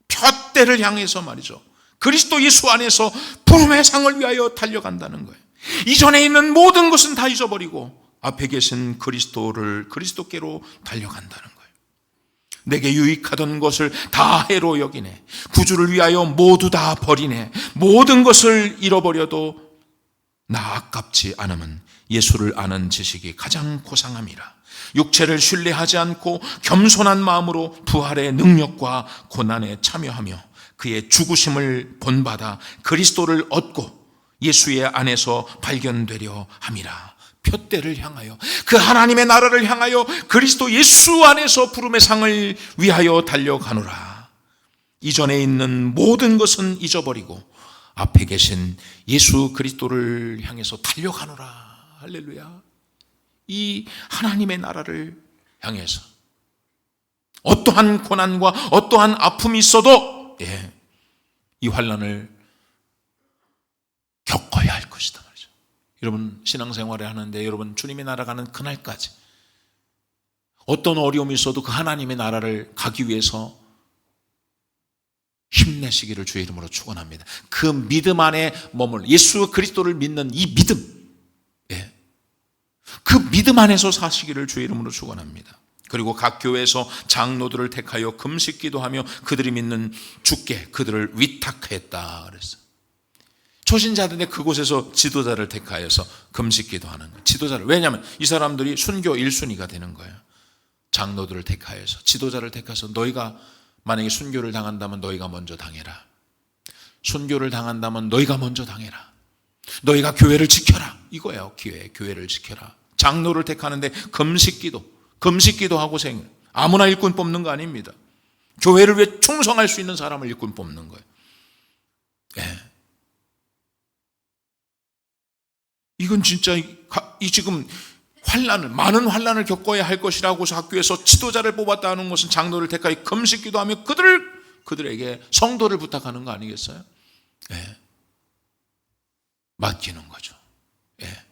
푯대를 향해서 말이죠, 그리스도 예수 안에서 부름의 상을 위하여 달려간다는 거예요. 이전에 있는 모든 것은 다 잊어버리고 앞에 계신 그리스도께로 달려간다는 거예요. 내게 유익하던 것을 다 해로 여기네. 구주를 위하여 모두 다 버리네. 모든 것을 잃어버려도 나 아깝지 않으면 예수를 아는 지식이 가장 고상함이라. 육체를 신뢰하지 않고 겸손한 마음으로 부활의 능력과 고난에 참여하며 그의 죽으심을 본받아 그리스도를 얻고 예수의 안에서 발견되려 함이라. 푯대를 향하여, 그 하나님의 나라를 향하여 그리스도 예수 안에서 부름의 상을 위하여 달려가노라. 이전에 있는 모든 것은 잊어버리고 앞에 계신 예수 그리스도를 향해서 달려가노라. 할렐루야. 이 하나님의 나라를 향해서 어떠한 고난과 어떠한 아픔이 있어도 이 환난을 겪어야 할 것이다 말이죠. 여러분 신앙생활을 하는데, 여러분 주님의 나라 가는 그날까지 어떤 어려움이 있어도 그 하나님의 나라를 가기 위해서 힘내시기를 주의 이름으로 축원합니다. 그 믿음 안에 예수 그리스도를 믿는 이 믿음, 그 믿음 안에서 사시기를 주의 이름으로 축원합니다. 그리고 각 교회에서 장로들을 택하여 금식 기도하며 그들이 믿는 주께 그들을 위탁했다 그랬어요. 초신자들인데 그곳에서 지도자를 택하여서 금식 기도하는 거예요. 지도자를. 왜냐하면 이 사람들이 순교 1순위가 되는 거예요. 장로들을 택하여서, 지도자를 택해서, 너희가 만약에 순교를 당한다면 너희가 먼저 당해라. 순교를 당한다면 너희가 먼저 당해라. 너희가 교회를 지켜라. 이거예요. 교회를 지켜라. 장로를 택하는데 금식기도하고 아무나 일꾼 뽑는 거 아닙니다. 교회를 위해 충성할 수 있는 사람을 일꾼 뽑는 거예요. 이건 진짜 이 지금 많은 환난을 겪어야 할 것이라고 해서 학교에서 지도자를 뽑았다 하는 것은 장로를 택하여 금식 기도하며 그들에게 성도를 부탁하는 거 아니겠어요? 예. 맡기는 거죠. 예.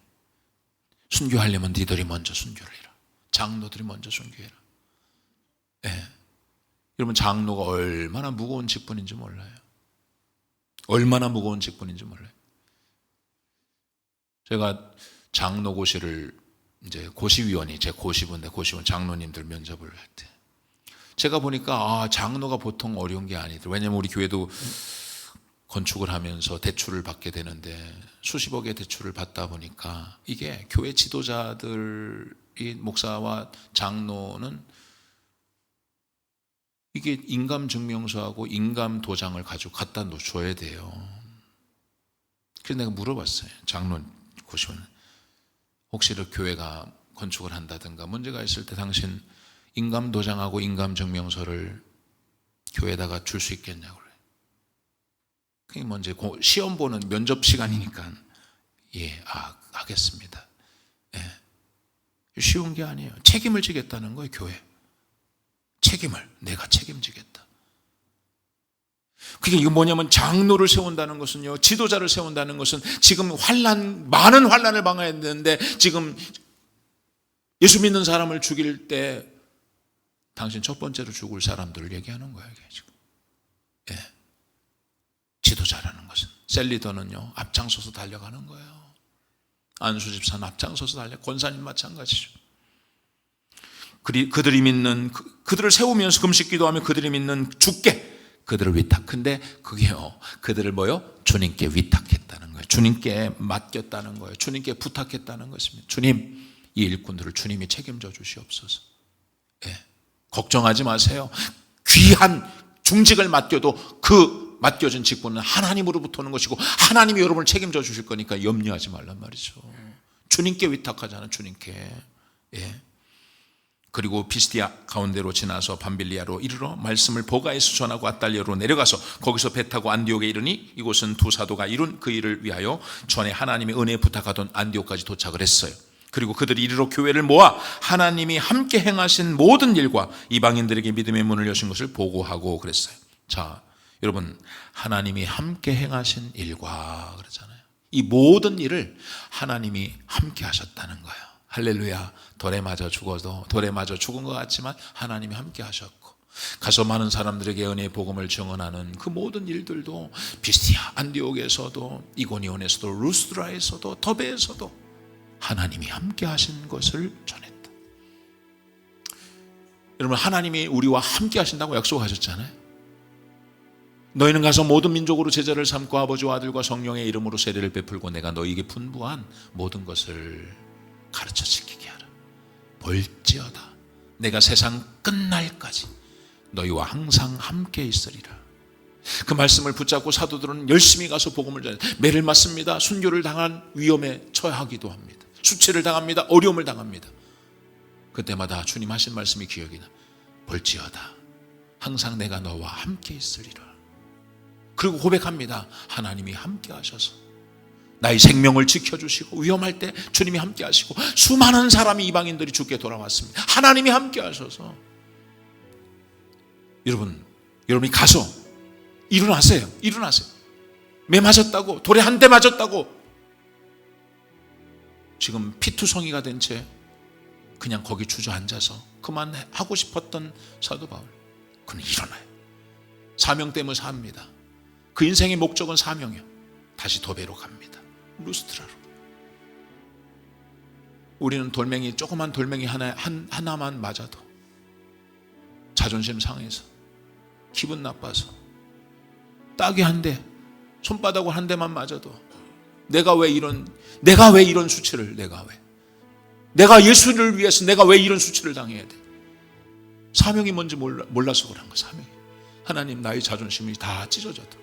순교하려면 니들이 먼저 순교를 해라. 장로들이 먼저 순교해라. 예. 여러분, 장로가 얼마나 무거운 직분인지 몰라요. 얼마나 무거운 직분인지 몰라요. 제가 장로고시를 이제 고시위원이 제 고시부인데 고시원 장로님들 면접을 할 때 제가 보니까 장로가 보통 어려운 게 아니더라고요. 왜냐면 우리 교회도 건축을 하면서 대출을 받게 되는데 수십억의 대출을 받다 보니까 이게 교회 지도자들이 목사와 장로는 이게 인감증명서하고 인감도장을 가지고 갖다 놓줘야 돼요. 그래서 내가 물어봤어요. 장로 고시원 혹시 교회가 건축을 한다든가 문제가 있을 때 당신 인감도장하고 인감증명서를 교회에다가 줄 수 있겠냐고 그래요. 그게 먼저 시험 보는 면접 시간이니까 예, 하겠습니다. 예. 쉬운 게 아니에요. 책임을 지겠다는 거예요, 교회. 책임을 내가 책임지겠다. 그게 이거 뭐냐면 장로를 세운다는 것은요, 지도자를 세운다는 것은 지금 많은 환난을 방어해야 되는데 지금 예수 믿는 사람을 죽일 때 당신 첫 번째로 죽을 사람들을 얘기하는 거예요, 이게 지금. 예. 지도자라는 것은 셀리더는요 앞장서서 달려가는 거예요. 안수 집사는 앞장서서 권사님 마찬가지죠. 그들이 믿는 그들을 세우면서 금식 기도하며 그들이 믿는 주께 그들을 근데 그게요 그들을 주님께 위탁했다는 거예요. 주님께 맡겼다는 거예요. 주님께 부탁했다는 것입니다. 주님, 이 일꾼들을 주님이 책임져 주시옵소서. 예. 걱정하지 마세요. 귀한 중직을 맡겨도 그 맡겨진 직분은 하나님으로부터 오는 것이고 하나님이 여러분을 책임져 주실 거니까 염려하지 말란 말이죠. 주님께 위탁하잖아요. 주님께. 예. 그리고 피스디아 가운데로 지나서 밤빌리아로 이르러 말씀을 보가에서 전하고 아달리아로 내려가서 거기서 배 타고 안디옥에 이르니 이곳은 두 사도가 이룬 그 일을 위하여 전에 하나님의 은혜에 부탁하던 안디옥까지 도착을 했어요. 그리고 그들이 이르러 교회를 모아 하나님이 함께 행하신 모든 일과 이방인들에게 믿음의 문을 여신 것을 보고하고 그랬어요. 자, 여러분, 하나님이 함께 행하신 일과 그러잖아요. 이 모든 일을 하나님이 함께 하셨다는 거예요. 할렐루야. 돌에 맞아 죽은 것 같지만 하나님이 함께 하셨고 가서 많은 사람들에게 은혜의 복음을 증언하는 그 모든 일들도 피스디아 안디옥에서도 이고니온에서도 루스드라에서도 더베에서도 하나님이 함께 하신 것을 전했다. 여러분, 하나님이 우리와 함께 하신다고 약속하셨잖아요. 너희는 가서 모든 민족으로 제자를 삼고 아버지와 아들과 성령의 이름으로 세례를 베풀고 내가 너희에게 분부한 모든 것을 가르쳐 지키게 하라. 볼지어다 내가 세상 끝날까지 너희와 항상 함께 있으리라. 그 말씀을 붙잡고 사도들은 열심히 가서 복음을 전해 매를 맞습니다. 순교를 당한 위험에 처하기도 합니다. 수치를 당합니다. 어려움을 당합니다. 그때마다 주님 하신 말씀이 기억이 나. 볼지어다 항상 내가 너와 함께 있으리라. 그리고 고백합니다. 하나님이 함께 하셔서 나의 생명을 지켜주시고 위험할 때 주님이 함께 하시고 수많은 사람이 이방인들이 죽게 돌아왔습니다. 하나님이 함께 하셔서 여러분이 가서 일어나세요. 매 맞았다고 돌에 한 대 맞았다고 지금 피투성이가 된 채 그냥 거기 주저앉아서 그만하고 싶었던 사도 바울, 그는 일어나요. 사명 때문에 삽니다. 그 인생의 목적은 사명이요. 다시 도배로 갑니다. 루스트라로. 우리는 조그만 돌멩이 하나만 맞아도 자존심 상해서 기분 나빠서 딱이 한 대, 손바닥으로 한 대만 맞아도 내가 왜 이런 수치를 내가 예수를 위해서 내가 왜 이런 수치를 당해야 돼? 사명이 뭔지 몰라서 그런 거. 사명이 하나님, 나의 자존심이 다 찢어져도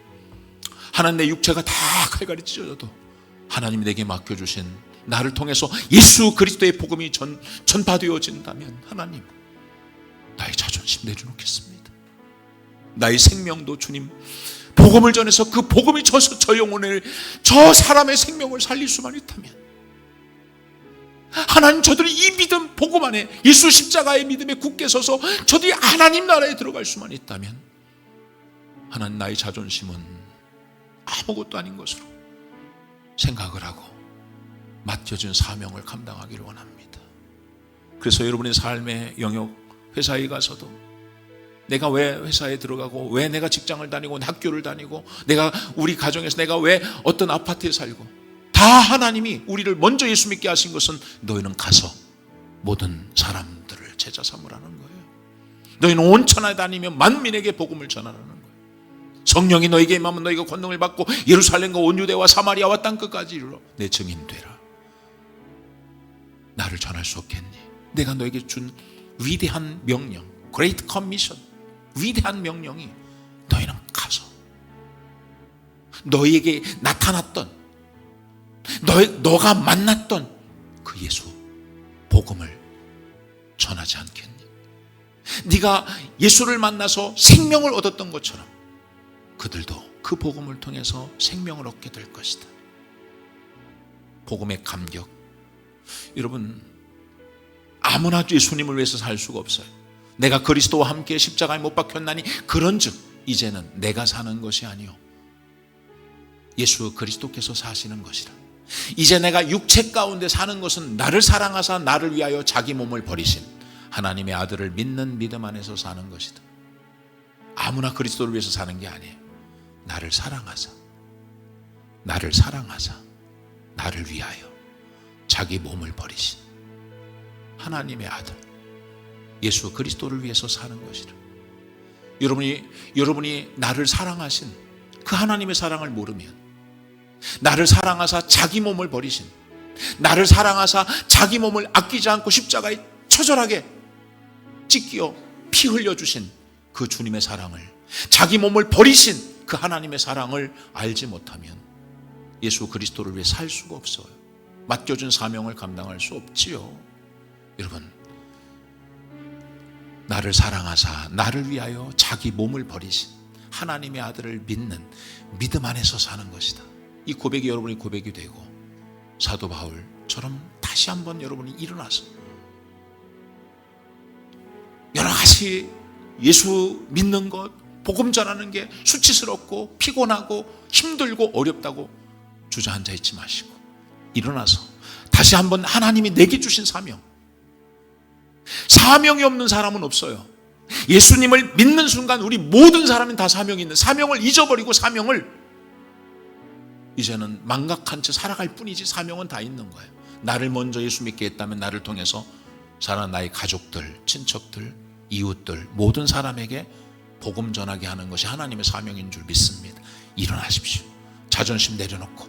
하나님, 내 육체가 다 칼갈이 찢어져도 하나님이 내게 맡겨주신 나를 통해서 예수 그리스도의 복음이 전파되어진다면 하나님, 나의 자존심 내려놓겠습니다. 나의 생명도 주님 복음을 전해서 그 복음이 저 영혼을, 저 사람의 생명을 살릴 수만 있다면 하나님, 저들이 이 믿음, 복음 안에 예수 십자가의 믿음에 굳게 서서 저들이 하나님 나라에 들어갈 수만 있다면 하나님, 나의 자존심은 아무것도 아닌 것으로 생각을 하고 맡겨진 사명을 감당하기를 원합니다. 그래서 여러분의 삶의 영역, 회사에 가서도 내가 왜 회사에 들어가고, 왜 내가 직장을 다니고 학교를 다니고, 내가 우리 가정에서 내가 왜 어떤 아파트에 살고, 다 하나님이 우리를 먼저 예수 믿게 하신 것은 너희는 가서 모든 사람들을 제자 삼으라는 거예요. 너희는 온 천하에 다니며 만민에게 복음을 전하라는 거예요. 성령이 너에게 임하면 너희가 권능을 받고 예루살렘과 온 유대와 사마리아와 땅끝까지 이르러 내 증인 되라. 나를 전할 수 없겠니? 내가 너에게 준 위대한 명령, Great Commission, 위대한 명령이 너희는 가서 너희에게 나타났던, 너가 만났던 그 예수 복음을 전하지 않겠니? 네가 예수를 만나서 생명을 얻었던 것처럼 그들도 그 복음을 통해서 생명을 얻게 될 것이다. 복음의 감격. 여러분, 아무나 예수님을 위해서 살 수가 없어요. 내가 그리스도와 함께 십자가에 못 박혔나니 그런즉 이제는 내가 사는 것이 아니요 예수 그리스도께서 사시는 것이라. 이제 내가 육체 가운데 사는 것은 나를 사랑하사 나를 위하여 자기 몸을 버리신 하나님의 아들을 믿는 믿음 안에서 사는 것이다. 아무나 그리스도를 위해서 사는 게 아니에요. 나를 사랑하사 나를 위하여 자기 몸을 버리신 하나님의 아들 예수 그리스도를 위해서 사는 것이라. 여러분이 나를 사랑하신 그 하나님의 사랑을 모르면, 나를 사랑하사 자기 몸을 버리신, 나를 사랑하사 자기 몸을 아끼지 않고 십자가에 처절하게 찢겨 피 흘려주신 그 주님의 사랑을, 자기 몸을 버리신 그 하나님의 사랑을 알지 못하면 예수 그리스도를 위해 살 수가 없어요. 맡겨준 사명을 감당할 수 없지요. 여러분, 나를 사랑하사 나를 위하여 자기 몸을 버리신 하나님의 아들을 믿는 믿음 안에서 사는 것이다. 이 고백이 여러분의 고백이 되고, 사도 바울처럼 다시 한번 여러분이 일어나서 여러 가지 예수 믿는 것, 복음 전하는 게 수치스럽고 피곤하고 힘들고 어렵다고 주저앉아 있지 마시고 일어나서 다시 한번 하나님이 내게 주신 사명이 없는 사람은 없어요. 예수님을 믿는 순간 우리 모든 사람은 다 사명이 있는, 사명을 잊어버리고 사명을 이제는 망각한 채 살아갈 뿐이지 사명은 다 있는 거예요. 나를 먼저 예수 믿게 했다면 나를 통해서 사는 나의 가족들, 친척들, 이웃들, 모든 사람에게 복음 전하게 하는 것이 하나님의 사명인 줄 믿습니다. 일어나십시오. 자존심 내려놓고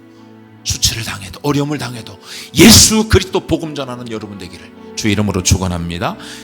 수치를 당해도 어려움을 당해도 예수 그리스도 복음 전하는 여러분 되기를 주 이름으로 축원합니다.